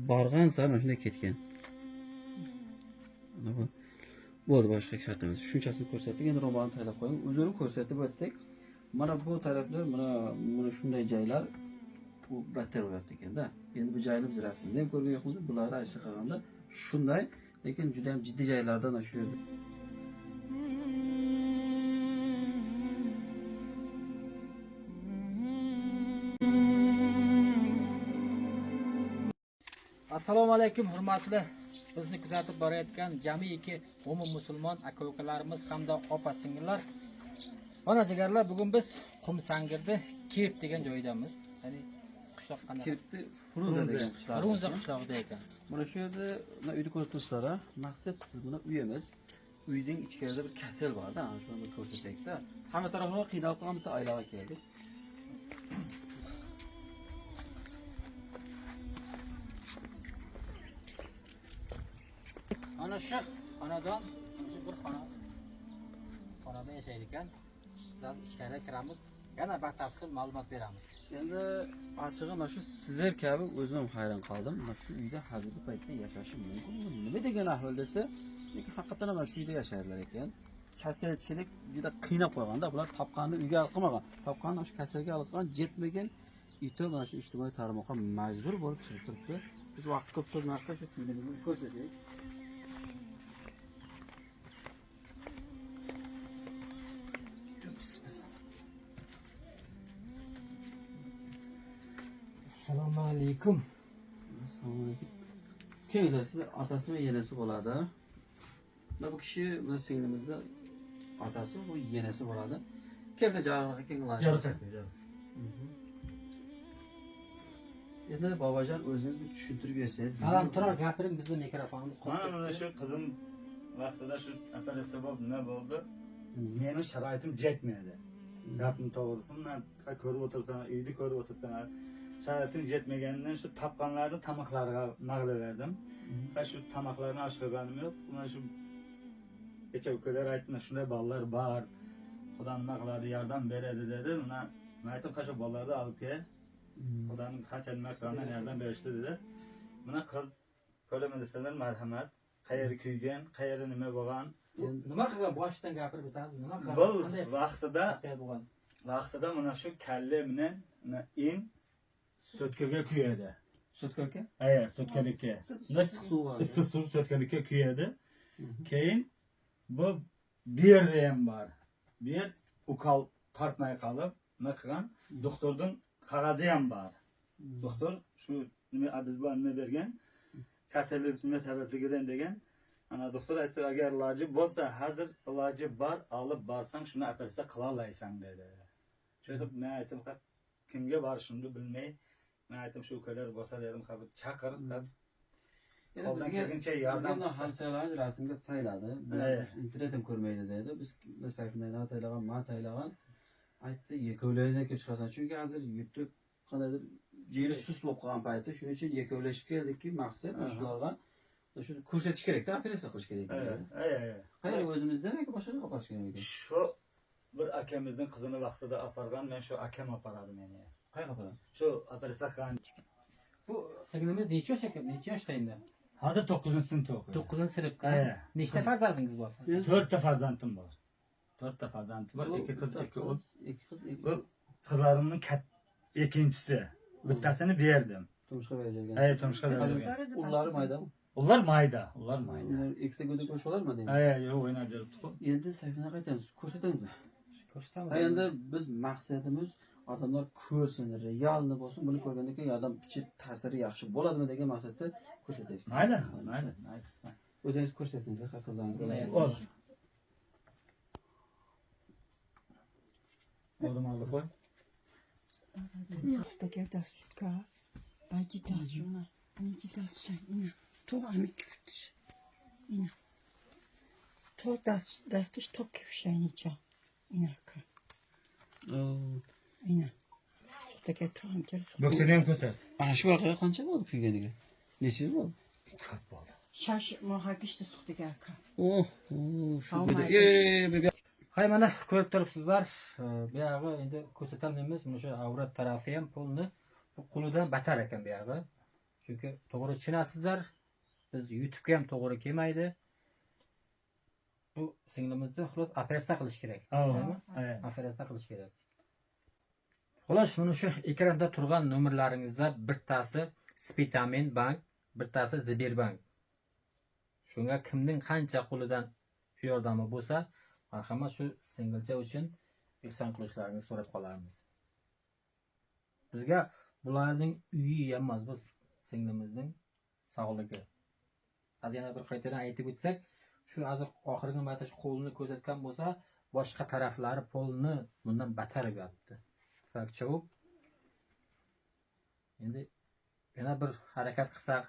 borgan sari mana shunday ketgan. Mana bu bo'ldi boshqa shartimiz. Shunchasini ko'rsatdik. Endi ro'molni taylab qo'ying. O'zini ko'rsatib o'tdik. Mana bu taraflar, mana shunday joylar bu battar bo'lyapti ekanda. Endi bu joyni biz rasmda ham ko'rgan yo'qmiz. Bularni aytishga qilganda shunday, lekin juda ham jiddiy joylardan shu yerda. Assalomu alaykum hurmatli bizni kuzatib borayotgan jamiki umumiy musulmon aka-ukalarimiz hamda opa-singillar. Mana jigarlar, bugun biz Qumsangirda Kirp degan joydamiz. Ya'ni qishloq qanaqa? Kirpni Frunze degan qishloq. Frunze qishlog'ida ekan. Mana shu yerda uyni ko'rib turibsizlar, maqsad buni uyimiz. Uyning ichkarida bir kasal bor-da, ana shuni bir ko'rsataylik-da. Hamma taraflarga qiynalib qolgan bitta oilaga keldik. Ana shu xonadon, shu bir xonada yashaydi ekan. Biz ichkariga kiramiz, yana batafsil ma'lumot beramiz. Endi ochig'i mana shu sizlar kabi o'zim ham hayron qoldim. Mana shu uyda hozirgi paytda yashashi mumkin. Nima degan ahvol desa, lekin haqiqatan ham shu uyda yashaydilar ekan. Kasalchilik juda qiynab qo'yganda, bular topganni uyga olib topganni shu kasalga olib qolgan, jetmagan ito mana shu ijtimoiy tarmoqqa majbur bo'lib chiqib turibdi. Biz vaqt ko'p so'zmaqda shu singlimizni ko'rsataylik. Assalomu alaykum. Assalomu alaykum. Kim siz otasi va yenasi bo'ladi. Bu kishi biz singlimizni otasi va yenasi bo'ladi. Kimga javob kelgan? Endi bobojon o'zingiz bir tushuntirib bersangiz. Turar gapiring, bizning mikrofonimiz qoldi. Mana shu qizim vaqtida shu operatsiya bo'lib nima bo'ldi? Meni sharoitim yetmadi. Gapni to'g'risini men ko'rib o'tirsam, uyda ko'rib o'tirsam, sharoitim yetmaganidan shu tapqanlarni tamoqlariga nag'laverdim. Ha shu tamoqlarni ochqirganim yo'q. Mana shu kecha ukalar aytdi, shunday bolalar bor. Xudo nima qiladi, yordam beradi dedi. Men aytdim, qasha bolalarni olib kel. Xudoning qancha nima qilganidan yordam berishdi dedi. Mana qiz ko'laman desalar marhamat, qayeri kuygan, qayeri nima bo'lgan. Nima qilgan boshdan gapirib bersangiz, nima qilgan? Bu vaqtida mana shu kalle bilan in sutkaga kuyadi. Sutkaga? Sutkalikka. Issiq suv bor. Issiq suv sutkalikka kuyadi. Keyin bu yerda ham bor. Bu yer ukol tortmay qolib, nima qilgan? Doktordan qog'ozi ham bor. Doktor shu nima biz bu nima bergan? Kasallik nima sababligidan degan. Ana doktor aytdi, agar iloji bo'lsa, hozir iloji bor, olib borsang shuni operatsiya qila olaysan dedi. Shunday men aytdim, kimga borishimni bilmay, men aytdim shu ukalar bo'lsa dedim, chaqir. Qo'ldan kelguncha yordam hamsoyalarimiz rasmga tayladi. Internetim ko'rmaydi dedi. Biz saytimdan taylagan, men taylagan. Aytdi, yekovlaydan kelib chiqasan. Chunki hozir YouTube qanaqadir jeri sus bo'lib qolgan payti, shuning uchun yekovlashib keldikki, maqsad shularga shu ko'rsatish kerak-da, operatsiya qilish kerak. Qayerga o'zimizdami yoki boshqa yoqqa borish kerak ekan? Shu bir akamizning qizini vaqtida apargan, men shu akam aparadi meni. Qayerga aparadi? Shu operatsiya qilgan. Bu singlimiz necha yoshda endi? Hozir 9-sinfda o'qiydi. 9-sinfda. Nechta farzandingiz bor? 4 ta farzandim bor. 4 ta farzandim bor. 2 qiz, 2 o'g'il. 2 qiz, 2 Bu qizlarimning ikkinchisi. Bittasini berdim. turmushga berilgan. Turmushga berilgan. Ular maydami? Ular mayda. Ular ikkita go'dak bo'shalarmi deydi? Yo'q, o'ynab yuribdi-ku. Endi sayfini qaytamiz, ko'rsatamizmi? Ko'rsatamiz. Endi biz maqsadimiz odamlar ko'rsin, realni bo'lsin, buni ko'rgandan keyin odam ichi ta'siri yaxshi bo'ladimi degan maqsadda ko'rsataylik. Mayli. O'zingiz ko'rsatingiz, qizlaringiz. Oldum oldi qo'y. Taker dastka, bagi dasjuna, niki dascha, ina. To amik fitish. Ina. To dastish to kifshanicha. Ina ka. Ina. Taker to amker. Bo'ksini ham ko'rsat. Ana shu voqea qancha bo'ldi kuyganiga? Necha yil bo'ldi? Ko'p bo'ldi. Shash mohagishda suxtiga ka. Shu Hay mana ko'rib turibsizlar, bu yog'i endi ko'rsatamiz, mana shu avrat tarafi ham pulni qo'lidan batar ekan bu yog'i. Chunki to'g'ri tushunasizlar. Biz YouTube'ga ham to'g'ri kelmaydi. Bu singlimizni xolos operatsiya qilish kerak. To'g'rimi? Operatsiya qilish kerak. Xolos mana shu ekranda turgan nomerlaringizda bittasi Spitamin bank, bittasi Sberbank. Shunga kimning qancha qo'lidan yordami bo'lsa, marhamat shu singilcha uchun ehson qilishlaringizni so'rab qolamiz. Bizga bularning uyi emas, bu singlimizning sog'ligi. Az yana bir qaytadan aytib o'tsak, shu hozir oxirgi marta shu qo'lni ko'rsatgan bo'lsa, boshqa taraflari polni bundan battar yotdi. Fakt chavub. Endi yana bir harakat qilsak,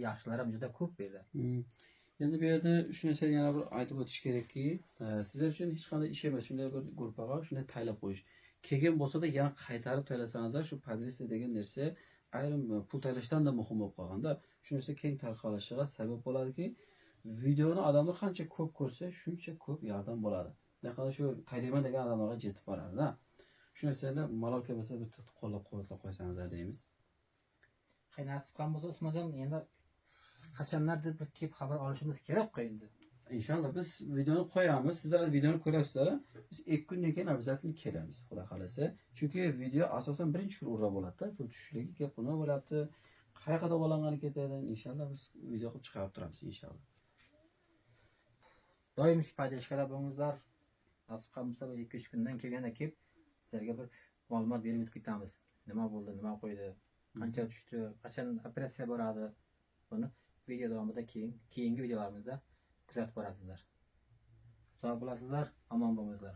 yaxshilar ham juda ko'p berdi. Endi bu yerda shu narsani yana bir aytib o'tish kerakki, sizlar uchun hech qanday ish emas, shunday bir gruppaga shunday taylab qo'yish. Kelgan bo'lsa-da yana qaytarib taylasangizlar, shu podresiya degan narsa ayrim pul taylashdan da muhim bo'lib qolganda, shu narsa keng tarqalishiga sabab bo'ladiki, videoni odamlar qancha ko'p ko'rsa, shuncha ko'p yordam bo'ladi. Naqadar shu taylayman degan odamlarga yetib boradi-da. Shu narsani malol bo'lsa bitta qo'llab-quvvatlab qo'ysangizlar deymiz. Nasib ham bo'lsa Usmonjon endi qachonlardir bir kelib xabar olishimiz kerak endi. Inshaalloh biz videoni qo'yamiz. Sizlar videoni ko'ryapsizlar. Biz 2 kundan keyin обязательно kelamiz, xudo xolasa. Chunki video asosan birinchi kun urra bo'ladi-da. Pul tushishligi gap nima bo'lyapti? Qayerda bo'langani ketadi. Inshaalloh biz video qilib chiqarib turamiz inshaalloh. Doim shu podreshkada bo'lingizlar. Nasib ham bo'lsa 2-3 kundan kelganda kelib sizlarga bir ma'lumot berib o'tib ketamiz. Nima bo'ldi, nima qo'ydi, qancha tushdi, qachon operatsiya bo'ladi. Buni video davomida keyingi videolarimizda kuzatib borasizlar. Sog' bo'lasizlar, omon bo'lingizlar.